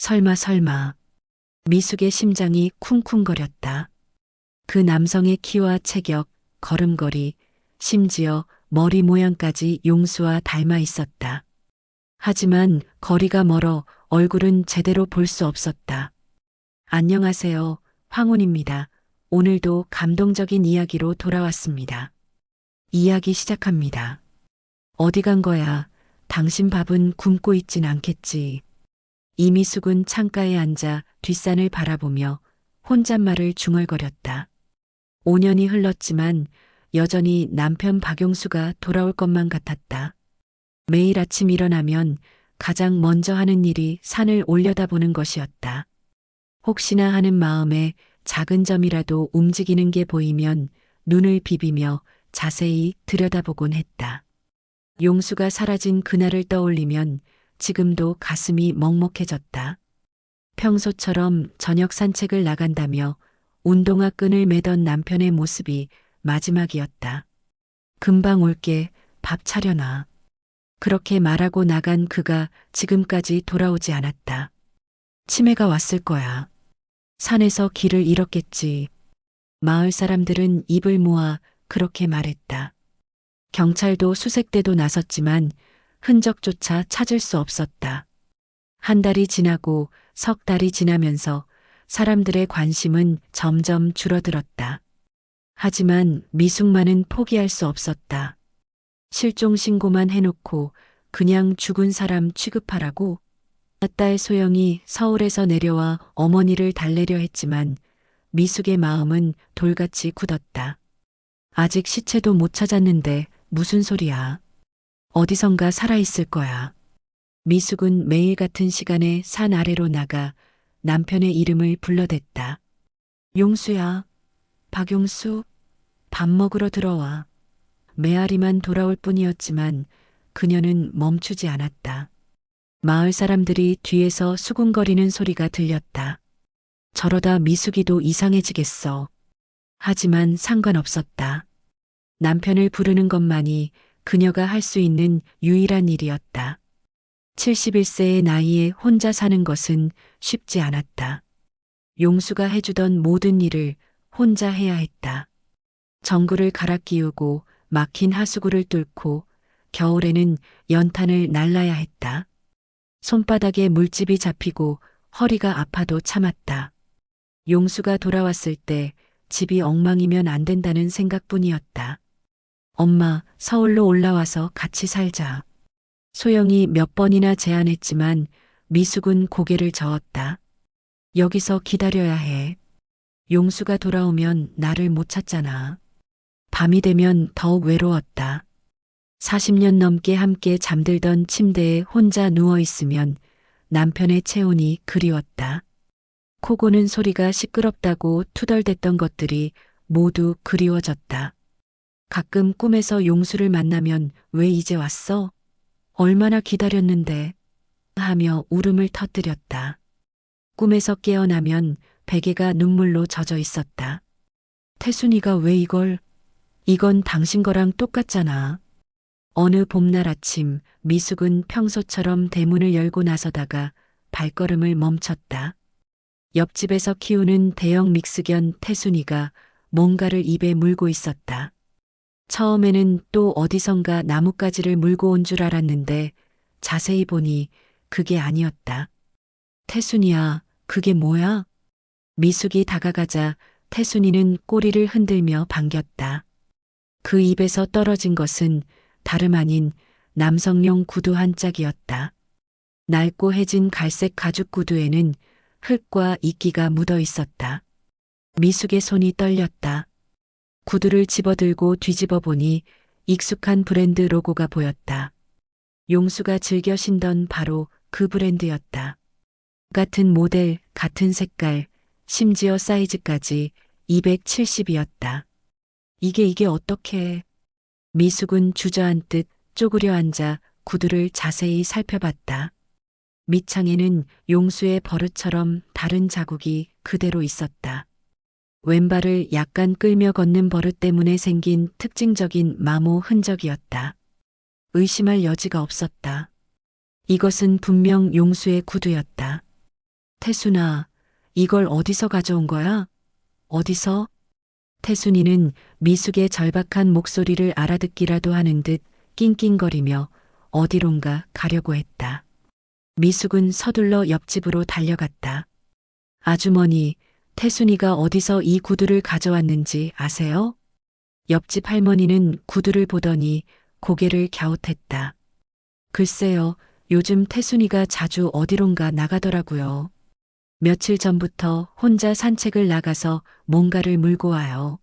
설마. 미숙의 심장이 쿵쿵거렸다. 그 남성의 키와 체격, 걸음걸이, 심지어 머리 모양까지 용수와 닮아 있었다. 하지만 거리가 멀어 얼굴은 제대로 볼 수 없었다. 안녕하세요. 황혼입니다. 오늘도 감동적인 이야기로 돌아왔습니다. 이야기 시작합니다. 어디 간 거야? 당신 밥은 굶고 있진 않겠지. 이미숙은 창가에 앉아 뒷산을 바라보며 혼잣말을 중얼거렸다. 5년이 흘렀지만 여전히 남편 박용수가 돌아올 것만 같았다. 매일 아침 일어나면 가장 먼저 하는 일이 산을 올려다보는 것이었다. 혹시나 하는 마음에 작은 점이라도 움직이는 게 보이면 눈을 비비며 자세히 들여다보곤 했다. 용수가 사라진 그날을 떠올리면 지금도 가슴이 먹먹해졌다. 평소처럼 저녁 산책을 나간다며 운동화 끈을 매던 남편의 모습이 마지막이었다. 금방 올게, 밥 차려놔. 그렇게 말하고 나간 그가 지금까지 돌아오지 않았다. 치매가 왔을 거야. 산에서 길을 잃었겠지. 마을 사람들은 입을 모아 그렇게 말했다. 경찰도 수색대도 나섰지만 흔적조차 찾을 수 없었다. 한 달이 지나고 석 달이 지나면서 사람들의 관심은 점점 줄어들었다. 하지만 미숙만은 포기할 수 없었다. 실종 신고만 해놓고 그냥 죽은 사람 취급하라고? 딸 소영이 서울에서 내려와 어머니를 달래려 했지만 미숙의 마음은 돌같이 굳었다. 아직 시체도 못 찾았는데 무슨 소리야. 어디선가 살아있을 거야. 미숙은 매일 같은 시간에 산 아래로 나가 남편의 이름을 불러댔다. 용수야, 박용수, 밥 먹으러 들어와. 메아리만 돌아올 뿐이었지만 그녀는 멈추지 않았다. 마을 사람들이 뒤에서 수군거리는 소리가 들렸다. 저러다 미숙이도 이상해지겠어. 하지만 상관없었다. 남편을 부르는 것만이 그녀가 할 수 있는 유일한 일이었다. 71세의 나이에 혼자 사는 것은 쉽지 않았다. 용수가 해주던 모든 일을 혼자 해야 했다. 정글을 갈아 끼우고 막힌 하수구를 뚫고 겨울에는 연탄을 날라야 했다. 손바닥에 물집이 잡히고 허리가 아파도 참았다. 용수가 돌아왔을 때 집이 엉망이면 안 된다는 생각뿐이었다. 엄마, 서울로 올라와서 같이 살자. 소영이 몇 번이나 제안했지만 미숙은 고개를 저었다. 여기서 기다려야 해. 용수가 돌아오면 나를 못 찾잖아. 밤이 되면 더욱 외로웠다. 40년 넘게 함께 잠들던 침대에 혼자 누워 있으면 남편의 체온이 그리웠다. 코 고는 소리가 시끄럽다고 투덜댔던 것들이 모두 그리워졌다. 가끔 꿈에서 용수를 만나면 왜 이제 왔어? 얼마나 기다렸는데? 하며 울음을 터뜨렸다. 꿈에서 깨어나면 베개가 눈물로 젖어 있었다. 태순이가 왜 이걸? 이건 당신 거랑 똑같잖아. 어느 봄날 아침 미숙은 평소처럼 대문을 열고 나서다가 발걸음을 멈췄다. 옆집에서 키우는 대형 믹스견 태순이가 뭔가를 입에 물고 있었다. 처음에는 또 어디선가 나뭇가지를 물고 온 줄 알았는데 자세히 보니 그게 아니었다. 태순이야, 그게 뭐야? 미숙이 다가가자 태순이는 꼬리를 흔들며 반겼다. 그 입에서 떨어진 것은 다름 아닌 남성용 구두 한 짝이었다. 낡고 해진 갈색 가죽 구두에는 흙과 이끼가 묻어 있었다. 미숙의 손이 떨렸다. 구두를 집어들고 뒤집어 보니 익숙한 브랜드 로고가 보였다. 용수가 즐겨 신던 바로 그 브랜드였다. 같은 모델, 같은 색깔, 심지어 사이즈까지 270이었다. 이게 어떻게? 미숙은 주저앉듯 쪼그려 앉아 구두를 자세히 살펴봤다. 밑창에는 용수의 버릇처럼 다른 자국이 그대로 있었다. 왼발을 약간 끌며 걷는 버릇 때문에 생긴 특징적인 마모 흔적이었다. 의심할 여지가 없었다. 이것은 분명 용수의 구두였다. 태순아, 이걸 어디서 가져온 거야? 어디서? 태순이는 미숙의 절박한 목소리를 알아듣기라도 하는 듯 낑낑거리며 어디론가 가려고 했다. 미숙은 서둘러 옆집으로 달려갔다. 아주머니, 태순이가 어디서 이 구두를 가져왔는지 아세요? 옆집 할머니는 구두를 보더니 고개를 갸웃했다. 글쎄요, 요즘 태순이가 자주 어디론가 나가더라고요. 며칠 전부터 혼자 산책을 나가서 뭔가를 물고 와요.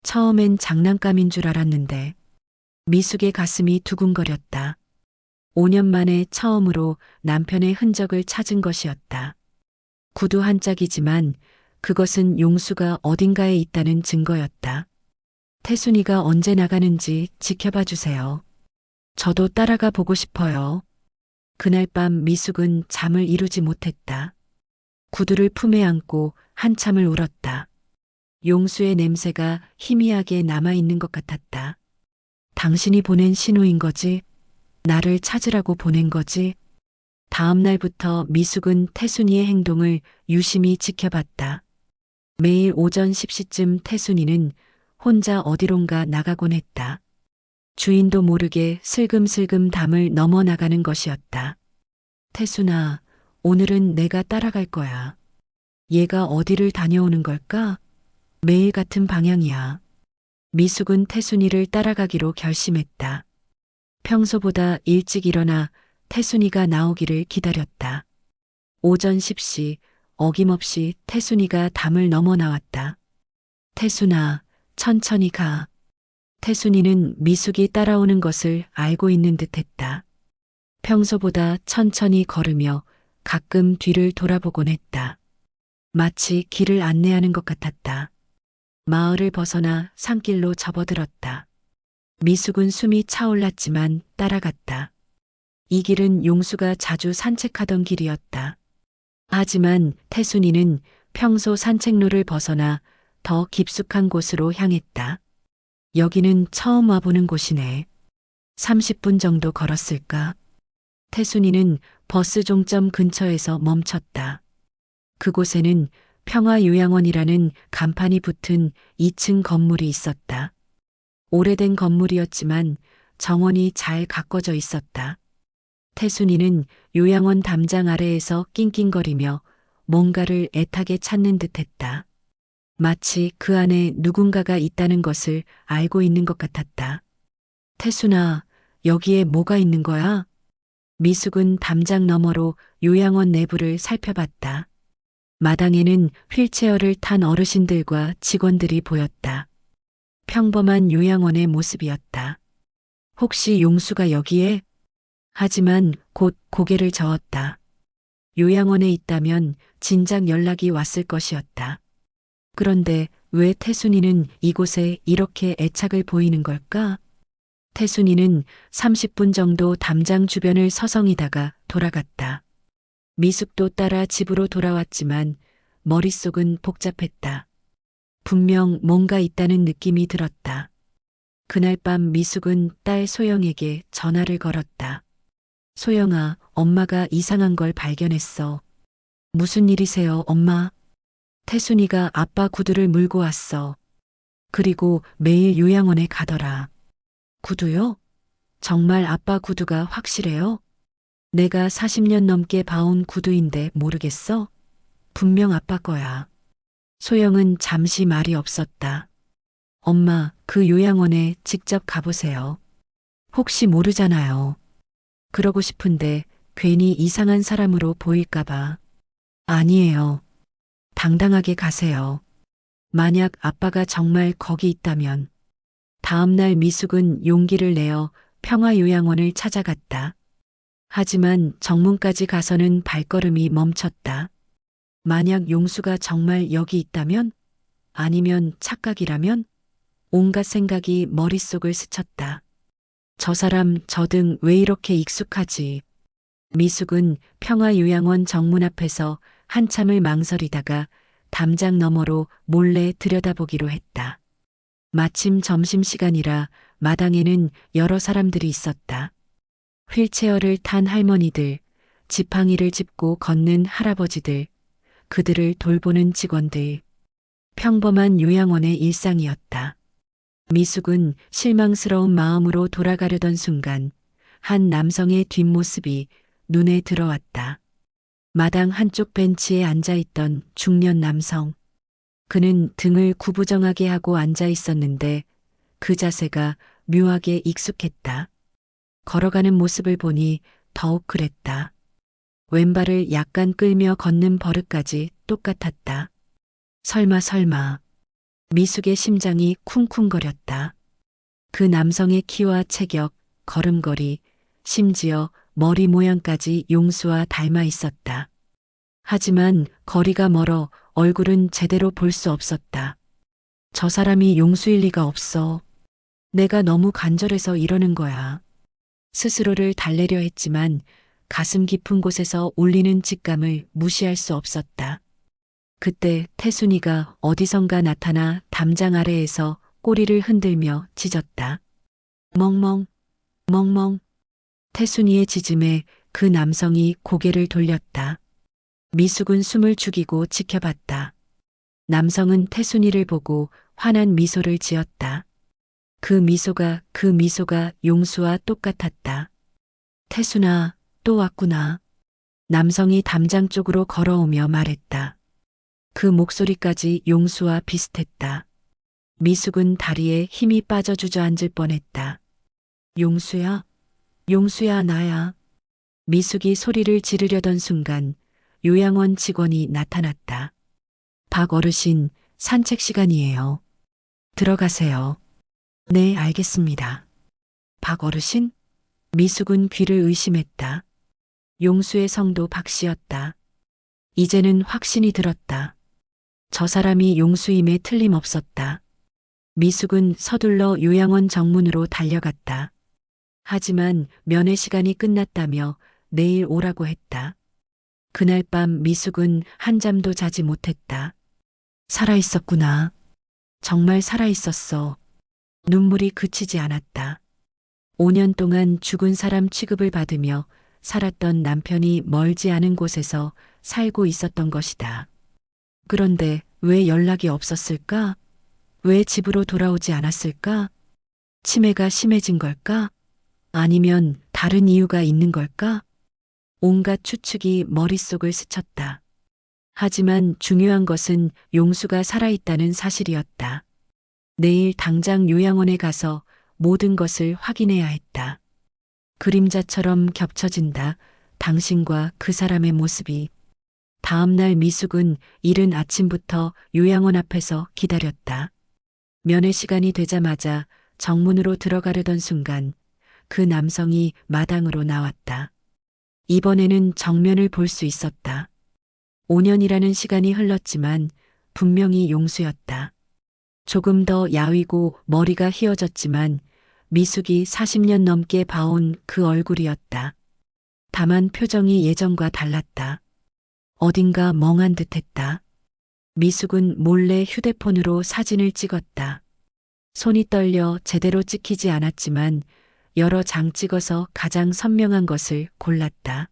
처음엔 장난감인 줄 알았는데 미숙의 가슴이 두근거렸다. 5년 만에 처음으로 남편의 흔적을 찾은 것이었다. 구두 한 짝이지만 그것은 용수가 어딘가에 있다는 증거였다. 태순이가 언제 나가는지 지켜봐 주세요. 저도 따라가 보고 싶어요. 그날 밤 미숙은 잠을 이루지 못했다. 구두를 품에 안고 한참을 울었다. 용수의 냄새가 희미하게 남아있는 것 같았다. 당신이 보낸 신호인 거지? 나를 찾으라고 보낸 거지? 다음 날부터 미숙은 태순이의 행동을 유심히 지켜봤다. 매일 오전 10시쯤 태순이는 혼자 어디론가 나가곤 했다. 주인도 모르게 슬금슬금 담을 넘어 나가는 것이었다. 태순아, 오늘은 내가 따라갈 거야. 얘가 어디를 다녀오는 걸까? 매일 같은 방향이야. 미숙은 태순이를 따라가기로 결심했다. 평소보다 일찍 일어나 태순이가 나오기를 기다렸다. 오전 10시 어김없이 태순이가 담을 넘어 나왔다. 태순아, 천천히 가. 태순이는 미숙이 따라오는 것을 알고 있는 듯했다. 평소보다 천천히 걸으며 가끔 뒤를 돌아보곤 했다. 마치 길을 안내하는 것 같았다. 마을을 벗어나 산길로 접어들었다. 미숙은 숨이 차올랐지만 따라갔다. 이 길은 용수가 자주 산책하던 길이었다. 하지만 태순이는 평소 산책로를 벗어나 더 깊숙한 곳으로 향했다. 여기는 처음 와보는 곳이네. 30분 정도 걸었을까? 태순이는 버스 종점 근처에서 멈췄다. 그곳에는 평화요양원이라는 간판이 붙은 2층 건물이 있었다. 오래된 건물이었지만 정원이 잘 가꿔져 있었다. 태순이는 요양원 담장 아래에서 낑낑거리며 뭔가를 애타게 찾는 듯했다. 마치 그 안에 누군가가 있다는 것을 알고 있는 것 같았다. 태순아, 여기에 뭐가 있는 거야? 미숙은 담장 너머로 요양원 내부를 살펴봤다. 마당에는 휠체어를 탄 어르신들과 직원들이 보였다. 평범한 요양원의 모습이었다. 혹시 용수가 여기에? 하지만 곧 고개를 저었다. 요양원에 있다면 진작 연락이 왔을 것이었다. 그런데 왜 태순이는 이곳에 이렇게 애착을 보이는 걸까? 태순이는 30분 정도 담장 주변을 서성이다가 돌아갔다. 미숙도 따라 집으로 돌아왔지만 머릿속은 복잡했다. 분명 뭔가 있다는 느낌이 들었다. 그날 밤 미숙은 딸 소영에게 전화를 걸었다. 소영아, 엄마가 이상한 걸 발견했어. 무슨 일이세요, 엄마? 태순이가 아빠 구두를 물고 왔어. 그리고 매일 요양원에 가더라. 구두요? 정말 아빠 구두가 확실해요? 내가 40년 넘게 봐온 구두인데 모르겠어? 분명 아빠 거야. 소영은 잠시 말이 없었다. 엄마, 그 요양원에 직접 가보세요. 혹시 모르잖아요. 그러고 싶은데 괜히 이상한 사람으로 보일까봐. 아니에요. 당당하게 가세요. 만약 아빠가 정말 거기 있다면. 다음날 미숙은 용기를 내어 평화요양원을 찾아갔다. 하지만 정문까지 가서는 발걸음이 멈췄다. 만약 용수가 정말 여기 있다면? 아니면 착각이라면? 온갖 생각이 머릿속을 스쳤다. 저 사람 저 등 왜 이렇게 익숙하지? 미숙은 평화요양원 정문 앞에서 한참을 망설이다가 담장 너머로 몰래 들여다보기로 했다. 마침 점심시간이라 마당에는 여러 사람들이 있었다. 휠체어를 탄 할머니들, 지팡이를 짚고 걷는 할아버지들, 그들을 돌보는 직원들. 평범한 요양원의 일상이었다. 미숙은 실망스러운 마음으로 돌아가려던 순간 한 남성의 뒷모습이 눈에 들어왔다. 마당 한쪽 벤치에 앉아있던 중년 남성. 그는 등을 구부정하게 하고 앉아 있었는데 그 자세가 묘하게 익숙했다. 걸어가는 모습을 보니 더욱 그랬다. 왼발을 약간 끌며 걷는 버릇까지 똑같았다. 설마. 미숙의 심장이 쿵쿵거렸다. 그 남성의 키와 체격, 걸음걸이, 심지어 머리 모양까지 용수와 닮아 있었다. 하지만 거리가 멀어 얼굴은 제대로 볼 수 없었다. 저 사람이 용수일 리가 없어. 내가 너무 간절해서 이러는 거야. 스스로를 달래려 했지만 가슴 깊은 곳에서 울리는 직감을 무시할 수 없었다. 그때 태순이가 어디선가 나타나 담장 아래에서 꼬리를 흔들며 짖었다. 멍멍, 멍멍. 태순이의 짖음에 그 남성이 고개를 돌렸다. 미숙은 숨을 죽이고 지켜봤다. 남성은 태순이를 보고 환한 미소를 지었다. 그 미소가 용수와 똑같았다. 태순아, 또 왔구나. 남성이 담장 쪽으로 걸어오며 말했다. 그 목소리까지 용수와 비슷했다. 미숙은 다리에 힘이 빠져 주저앉을 뻔했다. 용수야? 용수야, 나야. 미숙이 소리를 지르려던 순간 요양원 직원이 나타났다. 박 어르신, 산책 시간이에요. 들어가세요. 네, 알겠습니다. 박 어르신? 미숙은 귀를 의심했다. 용수의 성도 박 씨였다. 이제는 확신이 들었다. 저 사람이 용수임에 틀림없었다. 미숙은 서둘러 요양원 정문으로 달려갔다. 하지만 면회 시간이 끝났다며 내일 오라고 했다. 그날 밤 미숙은 한잠도 자지 못했다. 살아있었구나. 정말 살아있었어. 눈물이 그치지 않았다. 5년 동안 죽은 사람 취급을 받으며 살았던 남편이 멀지 않은 곳에서 살고 있었던 것이다. 그런데 왜 연락이 없었을까? 왜 집으로 돌아오지 않았을까? 치매가 심해진 걸까? 아니면 다른 이유가 있는 걸까? 온갖 추측이 머릿속을 스쳤다. 하지만 중요한 것은 용수가 살아있다는 사실이었다. 내일 당장 요양원에 가서 모든 것을 확인해야 했다. 그림자처럼 겹쳐진다. 당신과 그 사람의 모습이. 다음 날 미숙은 이른 아침부터 요양원 앞에서 기다렸다. 면회 시간이 되자마자 정문으로 들어가려던 순간 그 남성이 마당으로 나왔다. 이번에는 정면을 볼 수 있었다. 5년이라는 시간이 흘렀지만 분명히 용수였다. 조금 더 야위고 머리가 휘어졌지만 미숙이 40년 넘게 봐온 그 얼굴이었다. 다만 표정이 예전과 달랐다. 어딘가 멍한 듯했다. 미숙은 몰래 휴대폰으로 사진을 찍었다. 손이 떨려 제대로 찍히지 않았지만 여러 장 찍어서 가장 선명한 것을 골랐다.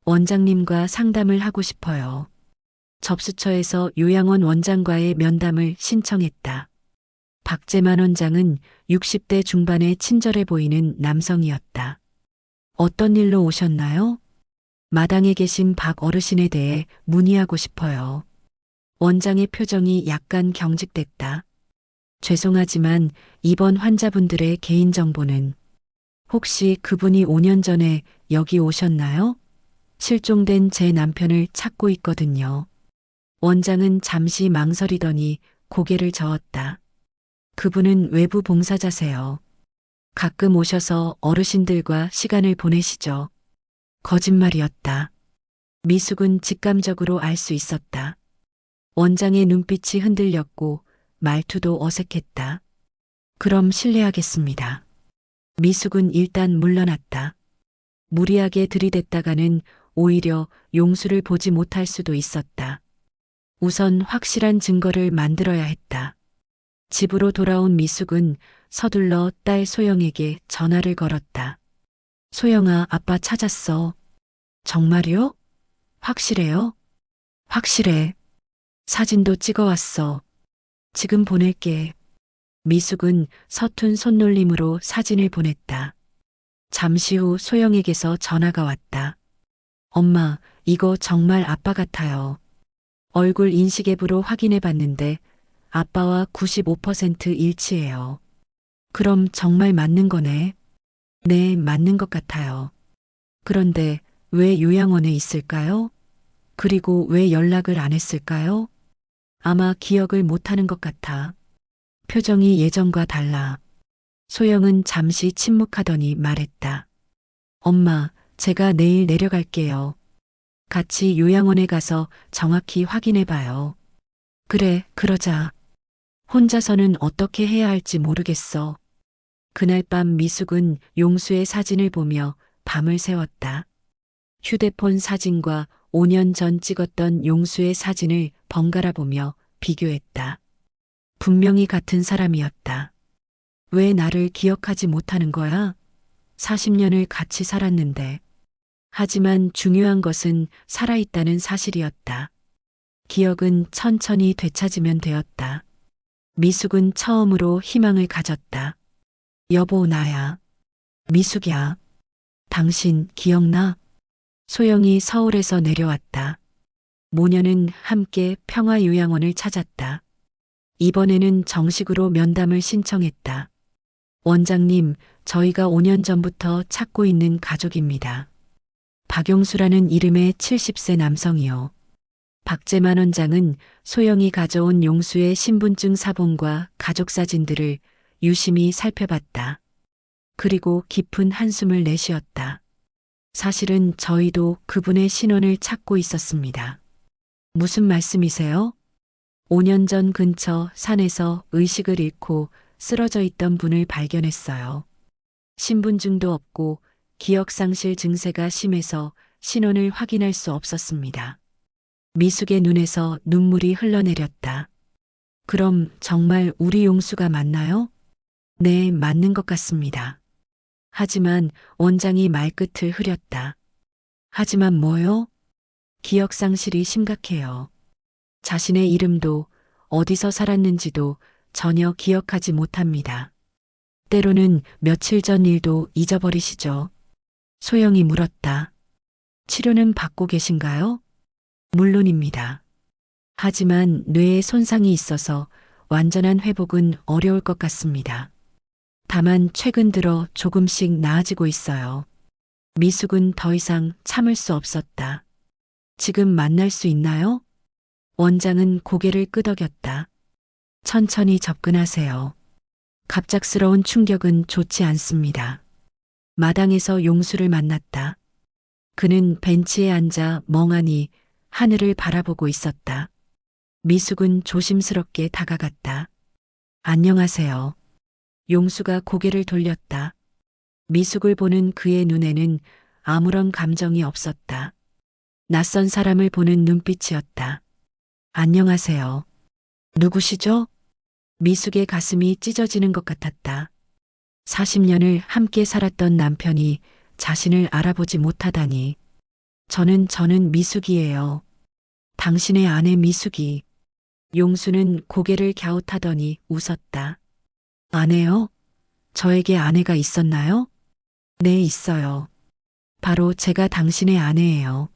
원장님과 상담을 하고 싶어요. 접수처에서 요양원 원장과의 면담을 신청했다. 박재만 원장은 60대 중반의 친절해 보이는 남성이었다. 어떤 일로 오셨나요? 마당에 계신 박 어르신에 대해 문의하고 싶어요. 원장의 표정이 약간 경직됐다. 죄송하지만 이번 환자분들의 개인정보는 혹시 그분이 5년 전에 여기 오셨나요? 실종된 제 남편을 찾고 있거든요. 원장은 잠시 망설이더니 고개를 저었다. 그분은 외부 봉사자세요. 가끔 오셔서 어르신들과 시간을 보내시죠. 거짓말이었다. 미숙은 직감적으로 알 수 있었다. 원장의 눈빛이 흔들렸고 말투도 어색했다. 그럼 실례하겠습니다. 미숙은 일단 물러났다. 무리하게 들이댔다가는 오히려 용수를 보지 못할 수도 있었다. 우선 확실한 증거를 만들어야 했다. 집으로 돌아온 미숙은 서둘러 딸 소영에게 전화를 걸었다. 소영아, 아빠 찾았어. 정말요? 확실해요? 확실해. 사진도 찍어왔어. 지금 보낼게. 미숙은 서툰 손놀림으로 사진을 보냈다. 잠시 후 소영에게서 전화가 왔다. 엄마, 이거 정말 아빠 같아요. 얼굴 인식 앱으로 확인해 봤는데 아빠와 95% 일치해요. 그럼 정말 맞는 거네. 네, 맞는 것 같아요. 그런데 왜 요양원에 있을까요? 그리고 왜 연락을 안 했을까요? 아마 기억을 못하는 것 같아. 표정이 예전과 달라. 소영은 잠시 침묵하더니 말했다. 엄마, 제가 내일 내려갈게요. 같이 요양원에 가서 정확히 확인해 봐요. 그래, 그러자. 혼자서는 어떻게 해야 할지 모르겠어. 그날 밤 미숙은 용수의 사진을 보며 밤을 새웠다. 휴대폰 사진과 5년 전 찍었던 용수의 사진을 번갈아 보며 비교했다. 분명히 같은 사람이었다. 왜 나를 기억하지 못하는 거야? 40년을 같이 살았는데. 하지만 중요한 것은 살아있다는 사실이었다. 기억은 천천히 되찾으면 되었다. 미숙은 처음으로 희망을 가졌다. 여보, 나야. 미숙이야. 당신 기억나? 소영이 서울에서 내려왔다. 모녀는 함께 평화요양원을 찾았다. 이번에는 정식으로 면담을 신청했다. 원장님, 저희가 5년 전부터 찾고 있는 가족입니다. 박용수라는 이름의 70세 남성이요. 박재만 원장은 소영이 가져온 용수의 신분증 사본과 가족 사진들을 유심히 살펴봤다. 그리고 깊은 한숨을 내쉬었다. 사실은 저희도 그분의 신원을 찾고 있었습니다. 무슨 말씀이세요? 5년 전 근처 산에서 의식을 잃고 쓰러져 있던 분을 발견했어요. 신분증도 없고 기억상실 증세가 심해서 신원을 확인할 수 없었습니다. 미숙의 눈에서 눈물이 흘러내렸다. 그럼 정말 우리 용수가 맞나요? 네, 맞는 것 같습니다. 하지만 원장이 말끝을 흐렸다. 하지만 뭐요? 기억상실이 심각해요. 자신의 이름도 어디서 살았는지도 전혀 기억하지 못합니다. 때로는 며칠 전 일도 잊어버리시죠. 소영이 물었다. 치료는 받고 계신가요? 물론입니다. 하지만 뇌에 손상이 있어서 완전한 회복은 어려울 것 같습니다. 다만 최근 들어 조금씩 나아지고 있어요. 미숙은 더 이상 참을 수 없었다. 지금 만날 수 있나요? 원장은 고개를 끄덕였다. 천천히 접근하세요. 갑작스러운 충격은 좋지 않습니다. 마당에서 용수를 만났다. 그는 벤치에 앉아 멍하니 하늘을 바라보고 있었다. 미숙은 조심스럽게 다가갔다. 안녕하세요. 용수가 고개를 돌렸다. 미숙을 보는 그의 눈에는 아무런 감정이 없었다. 낯선 사람을 보는 눈빛이었다. 안녕하세요. 누구시죠? 미숙의 가슴이 찢어지는 것 같았다. 40년을 함께 살았던 남편이 자신을 알아보지 못하다니. 저는 미숙이에요. 당신의 아내 미숙이. 용수는 고개를 갸웃하더니 웃었다. 아내요? 저에게 아내가 있었나요? 네, 있어요. 바로 제가 당신의 아내예요.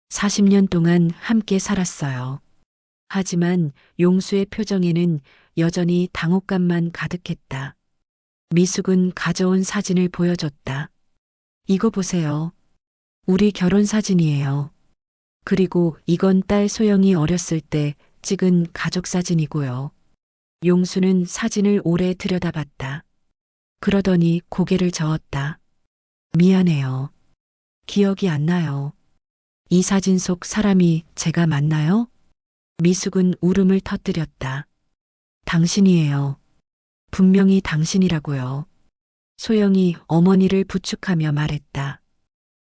40년 동안 함께 살았어요. 하지만 용수의 표정에는 여전히 당혹감만 가득했다. 미숙은 가져온 사진을 보여줬다. 이거 보세요. 우리 결혼 사진이에요. 그리고 이건 딸 소영이 어렸을 때 찍은 가족 사진이고요. 용수는 사진을 오래 들여다봤다. 그러더니 고개를 저었다. 미안해요. 기억이 안 나요. 이 사진 속 사람이 제가 맞나요? 미숙은 울음을 터뜨렸다. 당신이에요. 분명히 당신이라고요. 소영이 어머니를 부축하며 말했다.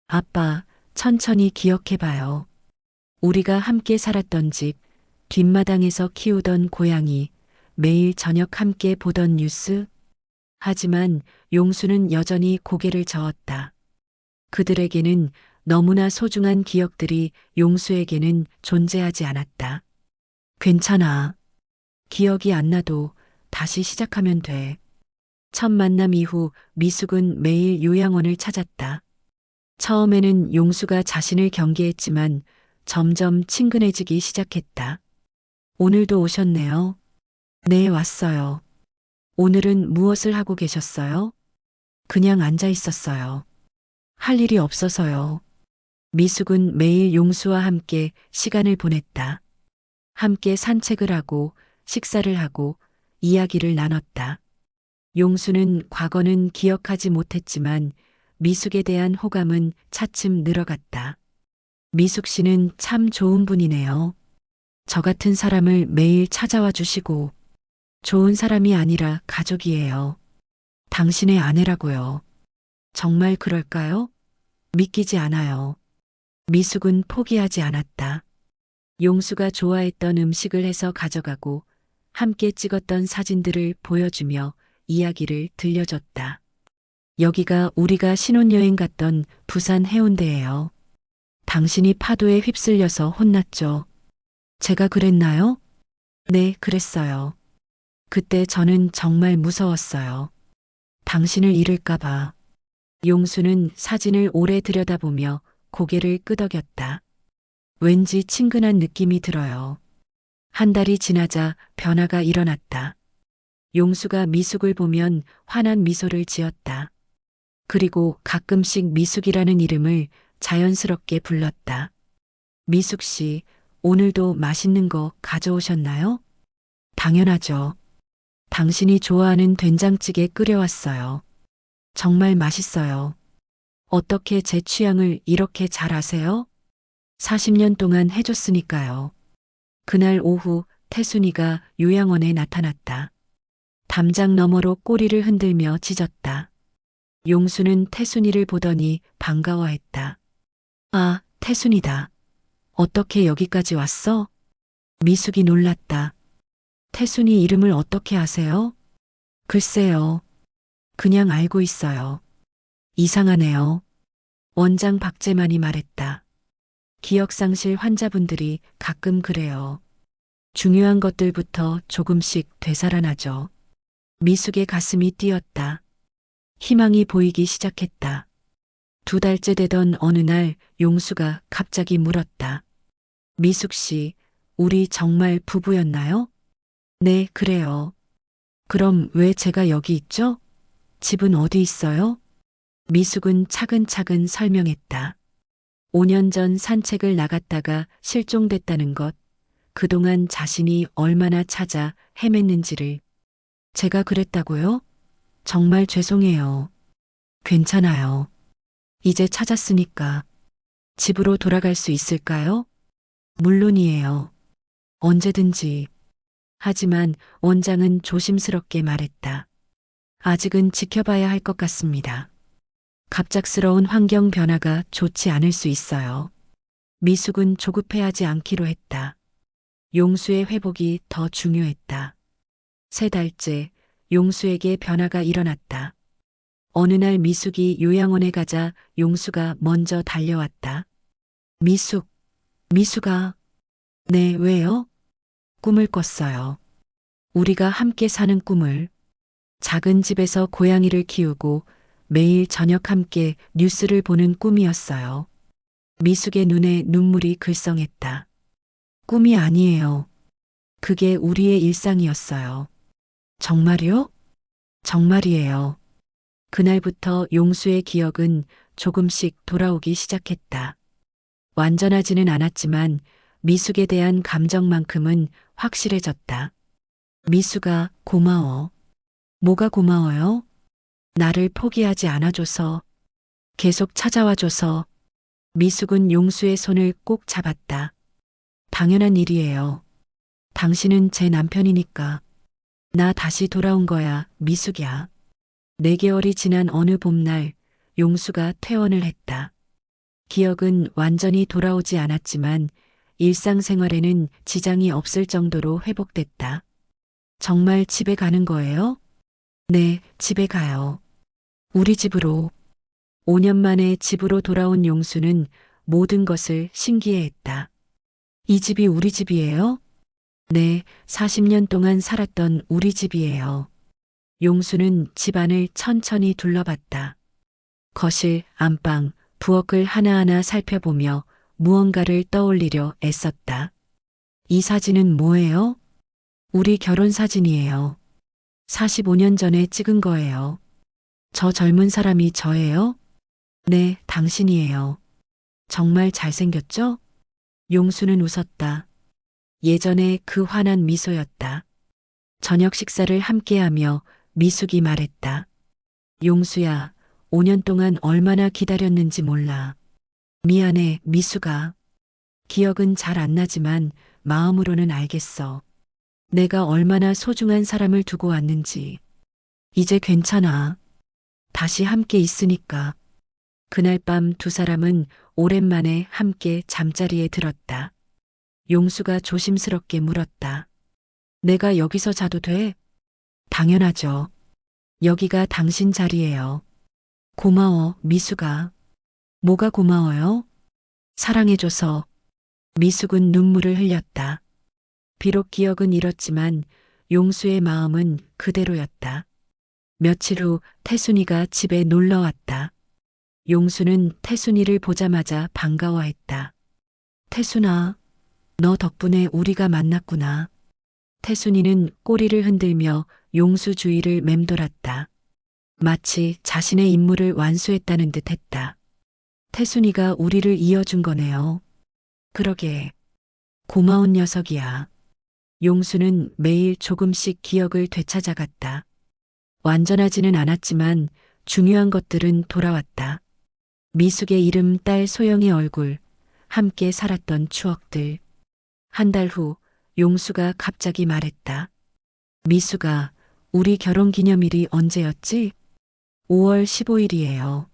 아빠, 천천히 기억해봐요. 우리가 함께 살았던 집, 뒷마당에서 키우던 고양이, 매일 저녁 함께 보던 뉴스. 하지만 용수는 여전히 고개를 저었다. 그들에게는 너무나 소중한 기억들이 용수에게는 존재하지 않았다. 괜찮아. 기억이 안 나도 다시 시작하면 돼. 첫 만남 이후 미숙은 매일 요양원을 찾았다. 처음에는 용수가 자신을 경계했지만 점점 친근해지기 시작했다. 오늘도 오셨네요. 네, 왔어요. 오늘은 무엇을 하고 계셨어요? 그냥 앉아 있었어요. 할 일이 없어서요. 미숙은 매일 용수와 함께 시간을 보냈다. 함께 산책을 하고 식사를 하고 이야기를 나눴다. 용수는 과거는 기억하지 못했지만 미숙에 대한 호감은 차츰 늘어갔다. 미숙 씨는 참 좋은 분이네요. 저 같은 사람을 매일 찾아와 주시고 좋은 사람이 아니라 가족이에요. 당신의 아내라고요. 정말 그럴까요? 믿기지 않아요. 미숙은 포기하지 않았다. 용수가 좋아했던 음식을 해서 가져가고 함께 찍었던 사진들을 보여주며 이야기를 들려줬다. 여기가 우리가 신혼여행 갔던 부산 해운대예요. 당신이 파도에 휩쓸려서 혼났죠. 제가 그랬나요? 네, 그랬어요. 그때 저는 정말 무서웠어요. 당신을 잃을까봐. 용수는 사진을 오래 들여다보며 고개를 끄덕였다. 왠지 친근한 느낌이 들어요. 한 달이 지나자 변화가 일어났다. 용수가 미숙을 보면 환한 미소를 지었다. 그리고 가끔씩 미숙이라는 이름을 자연스럽게 불렀다. 미숙 씨, 오늘도 맛있는 거 가져오셨나요? 당연하죠. 당신이 좋아하는 된장찌개 끓여왔어요. 정말 맛있어요. 어떻게 제 취향을 이렇게 잘 아세요? 40년 동안 해줬으니까요. 그날 오후 태순이가 요양원에 나타났다. 담장 너머로 꼬리를 흔들며 짖었다. 용수는 태순이를 보더니 반가워했다. 아, 태순이다. 어떻게 여기까지 왔어? 미숙이 놀랐다. 태순이 이름을 어떻게 아세요? 글쎄요. 그냥 알고 있어요. 이상하네요. 원장 박재만이 말했다. 기억상실 환자분들이 가끔 그래요. 중요한 것들부터 조금씩 되살아나죠. 미숙의 가슴이 뛰었다. 희망이 보이기 시작했다. 2달째 되던 어느 날 용수가 갑자기 물었다. 미숙 씨, 우리 정말 부부였나요? 네, 그래요. 그럼 왜 제가 여기 있죠? 집은 어디 있어요? 미숙은 차근차근 설명했다. 5년 전 산책을 나갔다가 실종됐다는 것, 그동안 자신이 얼마나 찾아 헤맸는지를. 제가 그랬다고요? 정말 죄송해요. 괜찮아요. 이제 찾았으니까 집으로 돌아갈 수 있을까요? 물론이에요. 언제든지. 하지만 원장은 조심스럽게 말했다. 아직은 지켜봐야 할 것 같습니다. 갑작스러운 환경 변화가 좋지 않을 수 있어요. 미숙은 조급해하지 않기로 했다. 용수의 회복이 더 중요했다. 3달째 용수에게 변화가 일어났다. 어느 날 미숙이 요양원에 가자 용수가 먼저 달려왔다. 미숙, 미숙아. 네, 왜요? 꿈을 꿨어요. 우리가 함께 사는 꿈을. 작은 집에서 고양이를 키우고 매일 저녁 함께 뉴스를 보는 꿈이었어요. 미숙의 눈에 눈물이 글썽했다. 꿈이 아니에요. 그게 우리의 일상이었어요. 정말요? 정말이에요. 그날부터 용수의 기억은 조금씩 돌아오기 시작했다. 완전하지는 않았지만 미숙에 대한 감정만큼은 확실해졌다. 미숙아, 고마워. 뭐가 고마워요? 나를 포기하지 않아줘서, 계속 찾아와줘서. 미숙은 용수의 손을 꼭 잡았다. 당연한 일이에요. 당신은 제 남편이니까. 나 다시 돌아온 거야, 미숙이야. 4개월이 지난 어느 봄날, 용수가 퇴원을 했다. 기억은 완전히 돌아오지 않았지만 일상생활에는 지장이 없을 정도로 회복됐다. 정말 집에 가는 거예요? 네, 집에 가요. 우리 집으로. 5년 만에 집으로 돌아온 용수는 모든 것을 신기해했다. 이 집이 우리 집이에요? 네, 40년 동안 살았던 우리 집이에요. 용수는 집안을 천천히 둘러봤다. 거실, 안방, 부엌을 하나하나 살펴보며 무언가를 떠올리려 애썼다. 이 사진은 뭐예요? 우리 결혼 사진이에요. 45년 전에 찍은 거예요. 저 젊은 사람이 저예요? 네, 당신이에요. 정말 잘생겼죠? 용수는 웃었다. 예전에 그 환한 미소였다. 저녁 식사를 함께하며 미숙이 말했다. 용수야, 5년 동안 얼마나 기다렸는지 몰라. 미안해, 미숙아. 기억은 잘 안 나지만 마음으로는 알겠어. 내가 얼마나 소중한 사람을 두고 왔는지. 이제 괜찮아. 다시 함께 있으니까. 그날 밤 두 사람은 오랜만에 함께 잠자리에 들었다. 용수가 조심스럽게 물었다. 내가 여기서 자도 돼? 당연하죠. 여기가 당신 자리예요. 고마워, 미숙아. 뭐가 고마워요? 사랑해줘서. 미숙은 눈물을 흘렸다. 비록 기억은 잃었지만 용수의 마음은 그대로였다. 며칠 후 태순이가 집에 놀러 왔다. 용수는 태순이를 보자마자 반가워했다. 태순아, 너 덕분에 우리가 만났구나. 태순이는 꼬리를 흔들며 용수 주위를 맴돌았다. 마치 자신의 임무를 완수했다는 듯 했다. 태순이가 우리를 이어준 거네요. 그러게. 고마운 녀석이야. 용수는 매일 조금씩 기억을 되찾아갔다. 완전하지는 않았지만 중요한 것들은 돌아왔다. 미숙의 이름, 딸 소영의 얼굴, 함께 살았던 추억들. 한 달 후 용수가 갑자기 말했다. 미숙아, 우리 결혼 기념일이 언제였지? 5월 15일이에요.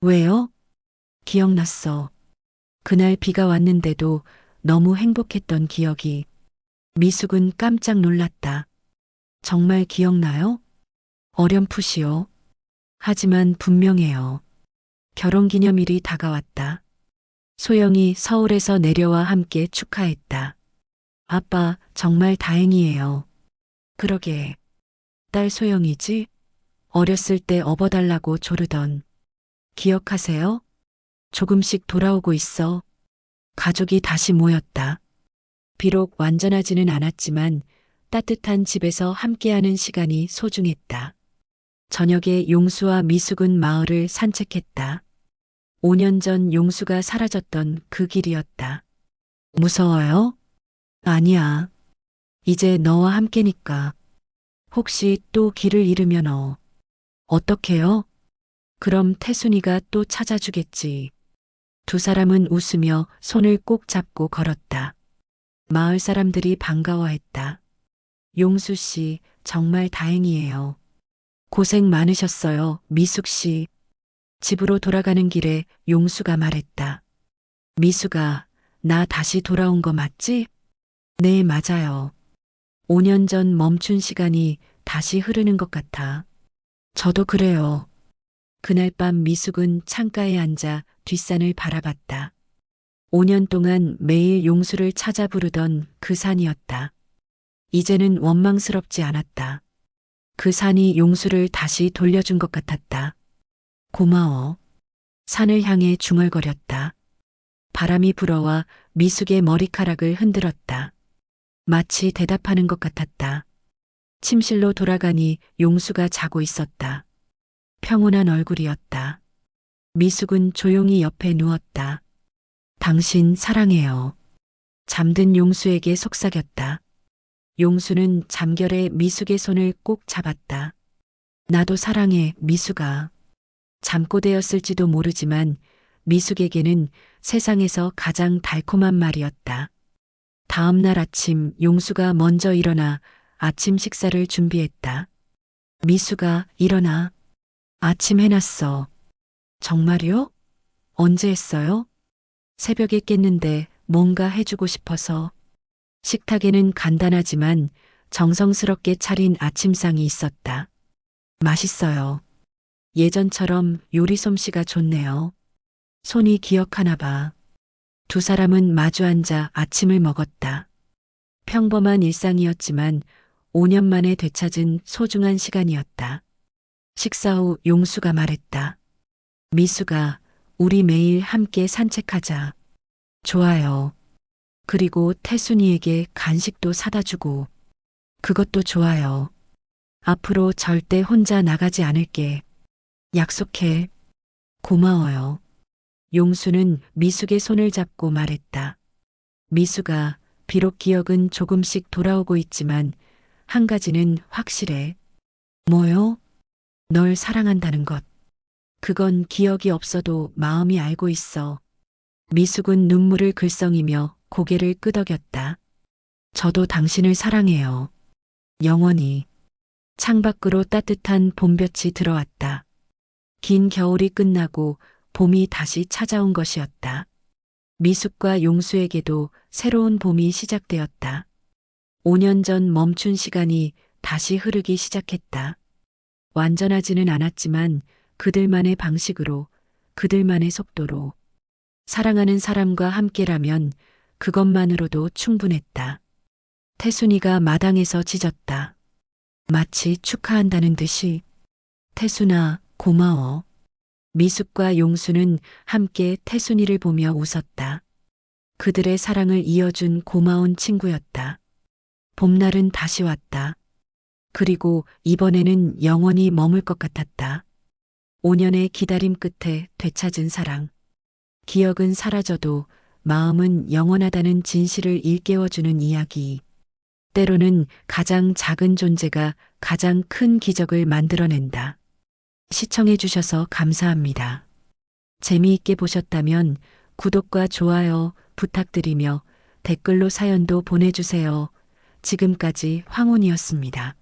왜요? 기억났어. 그날 비가 왔는데도 너무 행복했던 기억이. 미숙은 깜짝 놀랐다. 정말 기억나요? 어렴풋이요. 하지만 분명해요. 결혼기념일이 다가왔다. 소영이 서울에서 내려와 함께 축하했다. 아빠, 정말 다행이에요. 그러게. 딸 소영이지? 어렸을 때 업어달라고 조르던. 기억하세요? 조금씩 돌아오고 있어. 가족이 다시 모였다. 비록 완전하지는 않았지만 따뜻한 집에서 함께하는 시간이 소중했다. 저녁에 용수와 미숙은 마을을 산책했다. 5년 전 용수가 사라졌던 그 길이었다. 무서워요? 아니야. 이제 너와 함께니까. 혹시 또 길을 잃으면 어떡해요? 그럼 태순이가 또 찾아주겠지. 두 사람은 웃으며 손을 꼭 잡고 걸었다. 마을 사람들이 반가워했다. 용수 씨, 정말 다행이에요. 고생 많으셨어요, 미숙 씨. 집으로 돌아가는 길에 용수가 말했다. 미숙아, 나 다시 돌아온 거 맞지? 네, 맞아요. 5년 전 멈춘 시간이 다시 흐르는 것 같아. 저도 그래요. 그날 밤 미숙은 창가에 앉아 뒷산을 바라봤다. 5년 동안 매일 용수를 찾아 부르던 그 산이었다. 이제는 원망스럽지 않았다. 그 산이 용수를 다시 돌려준 것 같았다. 고마워. 산을 향해 중얼거렸다. 바람이 불어와 미숙의 머리카락을 흔들었다. 마치 대답하는 것 같았다. 침실로 돌아가니 용수가 자고 있었다. 평온한 얼굴이었다. 미숙은 조용히 옆에 누웠다. 당신 사랑해요. 잠든 용수에게 속삭였다. 용수는 잠결에 미숙의 손을 꼭 잡았다. 나도 사랑해, 미숙아. 잠꼬대였을지도 모르지만 미숙에게는 세상에서 가장 달콤한 말이었다. 다음 날 아침 용수가 먼저 일어나 아침 식사를 준비했다. 미숙아, 일어나. 아침 해놨어. 정말요? 언제 했어요? 새벽에 깼는데 뭔가 해주고 싶어서. 식탁에는 간단하지만 정성스럽게 차린 아침상이 있었다. 맛있어요. 예전처럼 요리 솜씨가 좋네요. 손이 기억하나 봐. 두 사람은 마주 앉아 아침을 먹었다. 평범한 일상이었지만 5년 만에 되찾은 소중한 시간이었다. 식사 후 용수가 말했다. 미수가, 우리 매일 함께 산책하자. 좋아요. 그리고 태순이에게 간식도 사다 주고. 그것도 좋아요. 앞으로 절대 혼자 나가지 않을게. 약속해. 고마워요. 용수는 미숙의 손을 잡고 말했다. 미숙아, 비록 기억은 조금씩 돌아오고 있지만 한 가지는 확실해. 뭐요? 널 사랑한다는 것. 그건 기억이 없어도 마음이 알고 있어. 미숙은 눈물을 글썽이며 고개를 끄덕였다. 저도 당신을 사랑해요. 영원히. 창밖으로 따뜻한 봄볕이 들어왔다. 긴 겨울이 끝나고 봄이 다시 찾아온 것이었다. 미숙과 용수에게도 새로운 봄이 시작되었다. 5년 전 멈춘 시간이 다시 흐르기 시작했다. 완전하지는 않았지만 그들만의 방식으로, 그들만의 속도로. 사랑하는 사람과 함께라면 그것만으로도 충분했다. 태순이가 마당에서 짖었다. 마치 축하한다는 듯이. 태순아, 고마워. 미숙과 용수는 함께 태순이를 보며 웃었다. 그들의 사랑을 이어준 고마운 친구였다. 봄날은 다시 왔다. 그리고 이번에는 영원히 머물 것 같았다. 5년의 기다림 끝에 되찾은 사랑. 기억은 사라져도 마음은 영원하다는 진실을 일깨워주는 이야기. 때로는 가장 작은 존재가 가장 큰 기적을 만들어낸다. 시청해 주셔서 감사합니다. 재미있게 보셨다면 구독과 좋아요 부탁드리며 댓글로 사연도 보내주세요. 지금까지 황혼이었습니다.